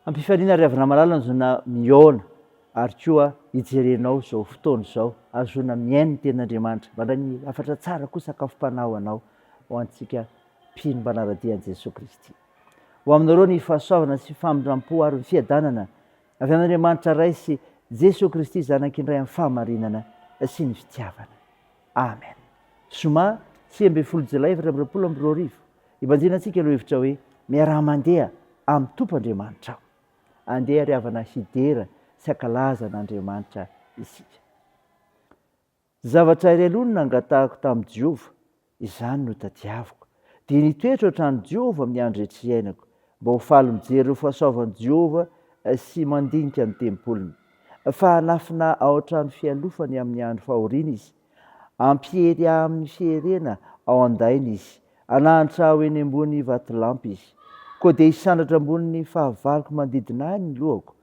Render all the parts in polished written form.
Ampifaliana ry havana malala zona miaona ary koa hijerenao zao fotoana zao azona miaina ny ten'Andriamanitra mandray ny afatra tsara koa sakafom-panao anao ho antsika mpino mpanaradian'i Jesosy Kristy. Ho aminareo ny fahasoavana sy famindram-po ary ny fiadanana avy an'Andriamanitra ray sy Jesosy Kristy zanak'indray amin'ny fahamarinana sy ny fitiavana. Amen. Zoma 10 Jolay 2022 ibanjinantsika ireo hevitra hoe miara-mandeha amin'ny tompon'Andriamanitra aho. Andeha ry havana hidera sy ankalaza an'Andriamanitra isika. Zavatra iray alony nangatahako tamin'i Jehova, izany no tadiaviko. Dia nitoetra ohatran'i Jehova amin'ny andro rehetra iainako, mba ho faly mijery ireo fahasoavan'i Jehova sy mandinika ny tempoliny. Fa hanafina ao an-trano fialofany amin'ny andro fahoriana izy. Ampihery amin'ny fiherena ao an-dainy izy. Hananitra aho eny ambony vatolampy izy. Koa dia hisandratra ambony fahavaloko manodidina ahy ny lohako,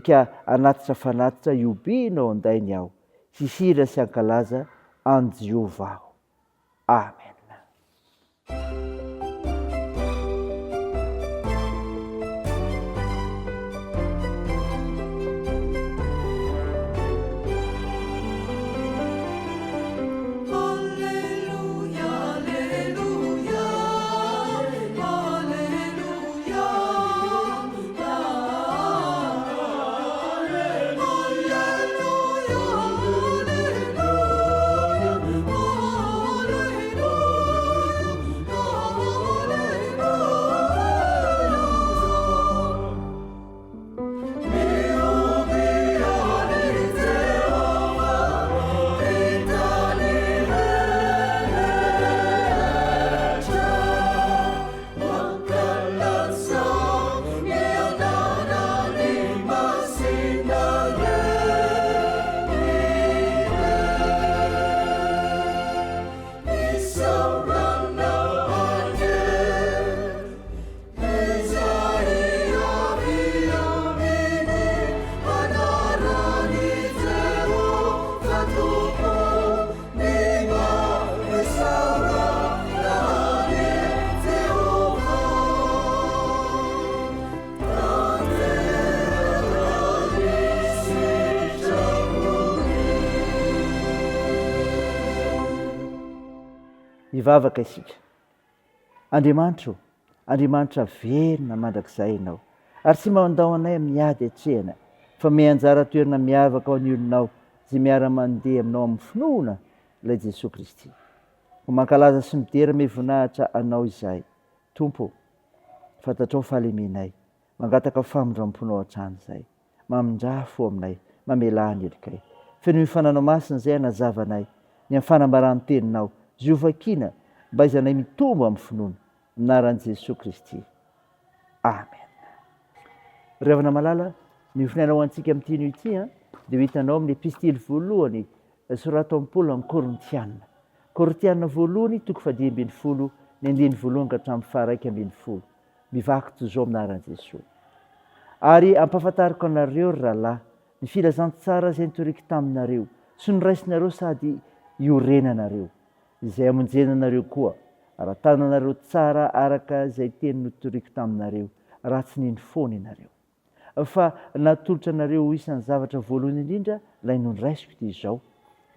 ka hanatitra fanatitra iobina ao an-dainy aho. Hihira sy hankalaza an Jehova aho. Amen. Hivavaka isika. Andriamanitra verina mandrakizay ianao, ary tsy mandao anay amin'ny ady hatrehana, fa mianjara toerana miavaka ao any olonao izay miara-mandeha aminao amin'ny finoana ilay Jesosy Kristy. Ho mankalaza sy midera me voninahitra anao izahay. Tompo, fantatrao fahalemenay, mangataka famindram-ponao hatrany izay, mamindrafo aminay, mamela ny helikay. Feno mifananao masina izay hanazavanay, ny amin'ny fanambarany teninao, ziovakina mba izanay mitombo amin'ny finoana, anaran'i Jesosy Kristy. Amen. Ry havana malala, ny finainao antsika amin'ity no ity dia hitanao amin'ny epistily voalohany sorato amin'ny Paoly amin'ny Korintiana. Korintiana voalohany 2:10 ny 2 ka hatramin'ny 1:20. Mivaky toy izao anaran'i Jesosy. Ary ampahafantariko anareo ry rahalahy ny filazantsara izay nitoriko taminareo sy noraisinareo sady iorenanareo, izay amonjenanareo koa, ara-tananareo tsara araka izay teny notoriko taminareo, raha tsy niny foana ianareo. Fa natolotra anareo ho isan'ny zavatra voalohany indrindra ilay nonraisiko dia izao: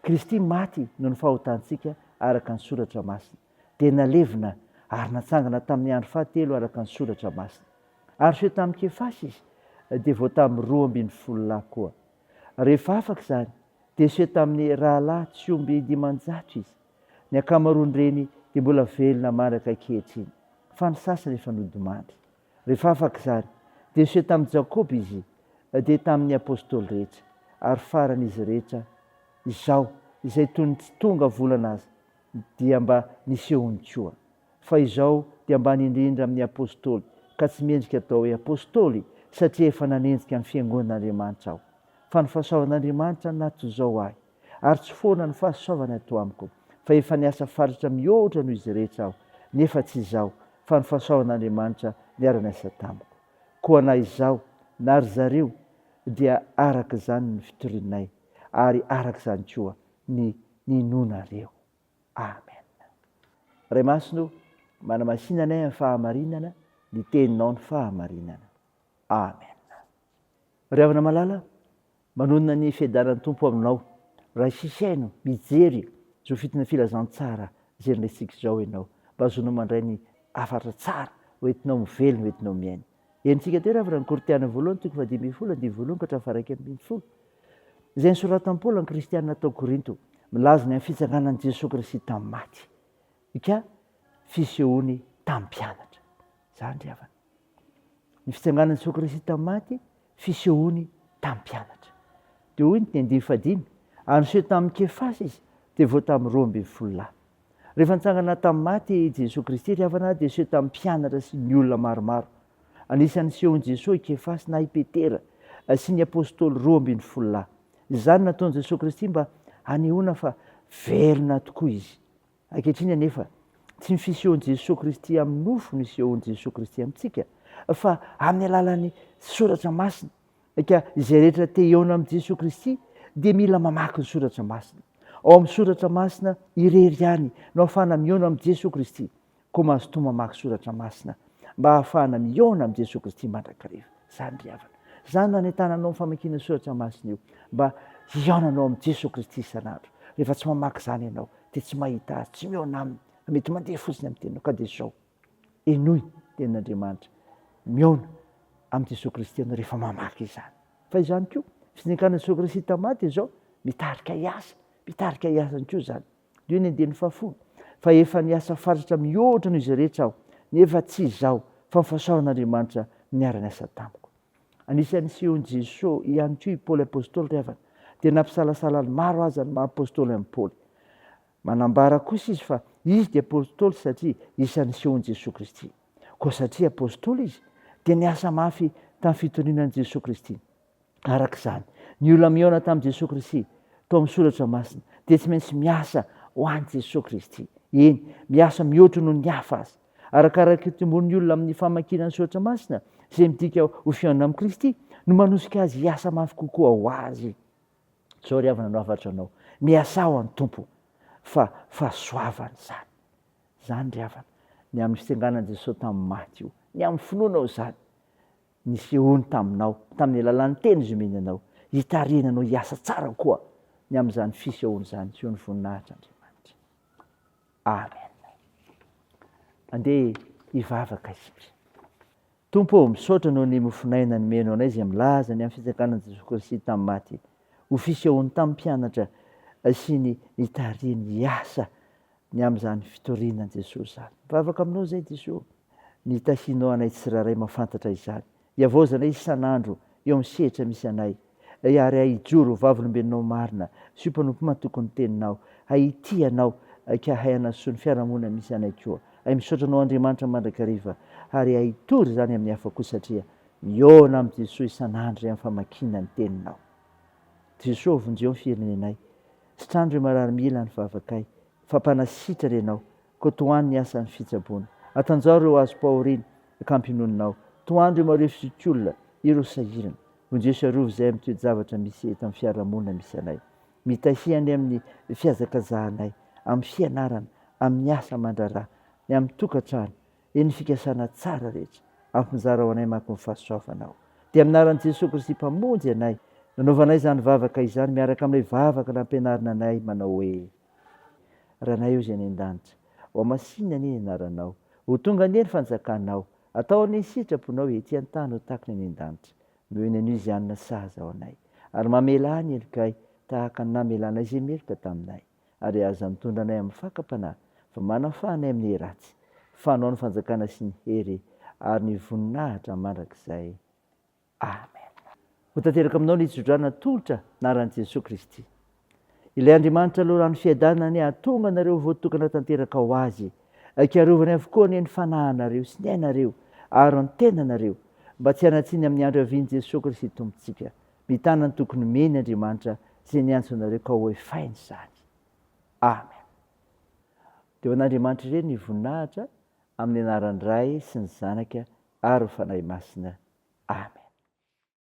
Kristy maty no ny fahotantsika araka ny soratra masina, dia nalevina ary natsangana tamin'ny andro fahatelo araka ny soratra masina. Ary seo tamin'ny Kefasy izy, dia vao tamin'ny 12 lahy koa. Rehefa afaka izany, dia seo tamin'ny rahalahy tsy omby 500 izy. Ny ankamaroan'ireny dia mbola velona mandraka ankehitriny, fa ny sasany efa nodimandry. Rehefa afaka izany, dia seo tamin'ny Jakoba izy, dia tamin'ny apôstôly rehetra, ary faran'izy rehetra izao izay toy ny tsy tonga volana azy dia mba nisehony koa. Fa izao dia ambany indrindra amin'ny apôstôly, ka tsy mendrika atao hoe apôstôly satria efa nanenjika amin'ny fiangonan'Andriamanitra aho. Fa ny fahasoavan'Andriamanitra nato izao ahy, ary tsy foana ny fahasoavana ato amiko, fa efa niasa faritra mihoatra noho izy rehetra aho, nefa tsy izao, fa ny fahasoavan'Andriamanitra niara-niasa tamiko. Koa na izao na ry zareo dia araka izany ny fitorianay, ary araka izany koa ny ninonareo. Amen. Ray masino, manamasinanay amin'ny fahamarinana, ny teninao ny fahamarinana. Amen. Ry havana malala, manonona ny fiadanan'ny tompo aminao. Raha isisaino, mijery zao fitina filazantsara zay resintsika izao ianao. Mba azonao mandray ny afatra tsara, hoentinao mivelona, hoentinao miaina. Enitsika teo ravana ny Koritiana voalohany 10:10 izay nisoratan'i Paoly ny kristianina tao Korinto, milaza ny amin'ny fitsanganan'i Jesosy Kristy tamin'ny maty. Ika fisehoany tamin'ny mpianatra. Zany ry havana. Ny fitsanganan'i Jesosy Kristy tamin'ny maty, fisehoany tamin'ny mpianatra. Dia hoy ny 9:5 ary niseho tamin'ny Kefasy izy, dia vao tamin'ny 12 Rehefa nitsangana tamin'ny maty Jesosy Kristy ry havana, dia niseho tamin'ny mpianatra sy ny olona maromaro. Anisan'ny sehon'i Jesosy i Kefasy na i Petera sy ny apôstôly 12. Izany nataon'i Jesosy Kristy mba hanehoana fa verina tokoa izy. Ankehitriny anefa tsy ny fisehoan'i Jesosy Kristy amin'ny nofo ny sehoan'i Jesosy Kristy amintsika, fa amin'ny alalan'ny soratra masina. Ka izay rehetra te hiaona amin'i Jesosy Kristy dia mila mamaky ny soratra masina. Ao amin'ny soratra masina irery ihany no ahafahana miaona amin'i Jesosy Kristy. Koa mazotoa mamaky soratra masina mba ahafahana miaona amin'i Jesosy Kristy mandrakariva. Zany ry havana. Zany nanentananao amin'ny famakiana soratra masina io, mba hiaonanao amin'i Jesosy Kristy isan'andro. Rehefa tsy mamaky izany ianao dia tsy mahita azy, tsy miaona aminy, mety mandeha fotsiny amin'ny teninao. Ka dia izao enoy tenin'Andriamanitra miaona amin'i Jesosy Kristy ianao rehefa mamaky izany. Fa izany koa fisanganan'i Jesosy Kristy tamaty izao mitarika hiasa, mitarika hiasany koa izany. Dio ny 10 fa efa niasa fatratra mihoatra noho izy rehetra aho, nefa tsy izaho fa nifahasaran'Andriamanitra niara-niasa tamiko. Anisan'ny sehon'i Jesosy ihany koa i Paoly apôstôly ry havana, dia nampisalasala maro aza ny maha-apôstôly amin'ny Paoly. Manambara kosa izy fa izy dia apôstôly satria isan'ny sehon'i Jesosy Kristy. Koa satria apôstôly izy dia niasa mafy tamin'ny fitorinan'i Jesosy Kristy. Arak'izany, ny olona miaona tamin'i Jesosy Kristy tao amin'ny soratra masina dia tsy maintsy miasa ho an'i Jesosy Kristy. Eny, miasa mihoatra noho ny hafa azy. Arakaraka tombonin'ny olona amin'ny famakinan'ny soratra masina izay midika ho fiainana amin'i Kristy no manosika azy hiasa mafy kokoa ho azy. Zao ry havana no afatra anao, miasa ho an'ny tompo fa fahasoavany izany. Zany ry havana, ny amin'ny fitsanganan'i Jesosy tamin'ny maty io, ny amin'ny finoanao izany, ny sehoany taminao, tamin'ny alalan'ny teny izy omeny anao, hitarinanao hiasa tsara koa ny amin'izany fisehoany izany, sehoany voninahitra Andriamanitra. Amen. Andeha hivavaka isika. Tompo, misaotra noho ny mofinaina nomenao anay izay milaza ny amin'ny fitsanganan'i Jesosy Kristy tamin'ny maty, ho fisehoany tamin'ny mpianatra sy ny hitariany hiasa ny amin'izany fitorinan'i Jesosy izany. Mivavaka aminao izay Jesosy, ny tahianao anay tsiraray mahafantatra izany. Hiavaozanay isan'andro eo amin'ny sehatra misy anay, ary hahijoro vavolombelonao marina sy mpanompo mantoko ny teninao, hahity anao ka hay hanasoa ny fiarahamonina misy anay koa. Hay misaotra anao Andriamanitra mandrakariva ary hahitory izany amin'ny hafa koa satria miaona amin'i Jesosy isan'andro amin'ny famakiana ny teninao. Jesosy vonjeo ny firenenay, sitrandro ireo marary-mila ny vavakay, fampanasitrana ianao, koa toany ny asan'ny fitsaboana. Atanjao ireo azo pahoriana kampinoninao, toandro ireo mareo fisikolona, ireo sahirana. Vonjeo arovo izay amin'ny toe-javatra misy eto amin'ny fiarahamonina misy anay. Mitahihany amin'ny fihazakazahanay, amin'ny fianarana, amin'ny asa aman-draharaha, ny amin'ny tokantrano, eny fikasana tsara rehetra, ampinjara ho anay maky ny fahasoavanao. Dia amin'ny anaran'i Jesosy Kristy mpamonjy anay, nanaovanay izany vavaka izany miaraka amin'ilay vavaka nampianarina anay manao hoe: Ranay eo izay any an-danitra, ho masinina ny anaranao, ho tonga anie ny fanjakanao, atao any sitraponao ety an-tany ho tahaka ny an-danitra. Mioina an'io izy anona sahaza ao anay, ary mamela ny elokay tahaka ny namelanay izay meloka taminay, ary aza mitondra anay amin'ny fakam-panahy, fa manafahanay amin'ny ratsy, fanao ny fanjakana sy ny hery ary ny voninahitra mandrakizay. Amen. Ho tanteraka aminao ny itsodrana tolotra anaran'i Jesosy Kristy. Ilay Andriamanitra aloha ny fiadanany ahatonga anareo voatokana tanteraka ho azy, akarovany avokoa ny fanahynareo sy ny ainareo ary ny tenanareo, mba tsy hanatsiny amin'ny andro avian'i Jesosy Kristy tompontsika. Mitana ny tokony meny Andriamanitra izay niantso anareo ka ho efainy izany. Amen. Dia ho an'Andriamanitra ireny ny voninahitra amin'ny anaran'ny Ray sy ny Zanaka ary ny fanahy masina. Amen.